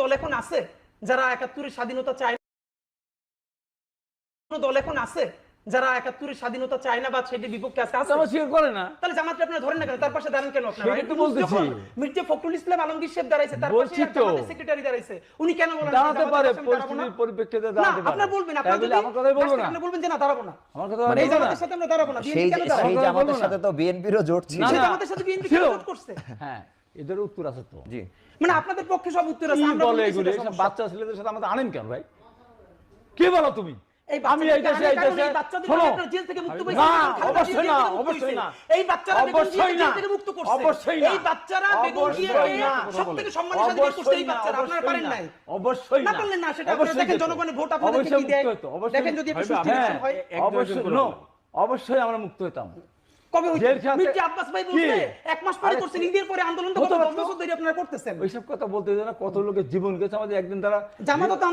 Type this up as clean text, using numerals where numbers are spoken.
দল এখন আছে যারা ৭১-এর স্বাধীনতা চায় না? দল এখন আছে যারা ৭১-এর স্বাধীনতা চায় না বা সেটির বিপক্ষে আছে? স্বীকার করে না। তাহলে জামাতকে আপনারা ধরেন না কেন? তার পাশে দাঁড়ান কেন আপনারা? সেটাই তো বলতেছি। মির্জা ফখরুল ইসলাম আলমগীর সাহেব দাঁড়াইছে, তার বলছি পাশে তো। জামাতের সেক্রেটারি দাঁড়াইছে। উনি কেন বলেন দাঁড়াতে পারে, পরিস্থিতির পরিপ্রেক্ষিতে দাঁড়াতে পারে। আপনারা বলবেন, তাই আপনারা বলে যদি আমার কথাই বলবো না। আপনি বলবেন যে না দাঁড়াবো না। আমার কথা মানে এই বলবো না। জামাতের সাথে আমরা দাঁড়াবো না। সেই বিএনপি কেন দাঁড়াবে? সেই কথা জামাতের বলবো সাথে না। তো বিএনপিরও জোট ছিল। না, সেই না। জামাতের সাথে বিএনপি ছিল। কেন জোট করছে? হ্যাঁ, এদের উত্তর আছে তো। জি। মানে আপনাদের পক্ষে সব উত্তর আছে, কি আমরা বলে বলতেছি এগুলো? না এসব সমস্যা। বাচ্চা ছেলেদের সাথে আমাদের আনেন কেন ভাই? কে বলো তুমি? এই আমি বাচ্চাদেরকে এইটাছে আনার কারণে এইটাছে এই বাচ্চাদের শোনো। আপনারা জেল থেকে মুক্ত পেয়েছেন, না, খালেদা জিয়া অবশ্যই জেল না, থেকে মুক্ত অবশ্যই হয়েছে। না। এই বাচ্চারা বেগম জিয়াকে অবশ্যই না। জেল থেকে মুক্ত করছে। অবশ্যই না। এই বাচ্চারা বেগম জিয়াকে অবশ্যই না। সবথেকে সম্মানের সাথে বের করছে এই বাচ্চারা। আপনারা পারেন নাই। অবশ্যই না না। পারলেন না, সেটা আপনারা অবশ্যই দেখেন যেত। জনগণের ভোট আপনাদেরকে অবশ্যই কি দেয়। মুক্ত হতো, অবশ্যই। দেখেন যদি একটা সুষ্ঠু হ্যাঁ, ইলেকশন হয়। অবশ্যই no, অবশ্যই আমরা মুক্ত হতাম। কবে হইছে? জেল খাতে- মির্জা আব্বাস ভাই বলছে কি? 1 মাস পরে আরে করছেন, ঈদের পরে আন্দোলন তো হতে গত পারতো। 10 বছর ধরে আপনারা করতেছেন। ওইসব কথা বলতে না, কত লোকের জীবন গেছে আমাদের একদিন তারা জামাতও তো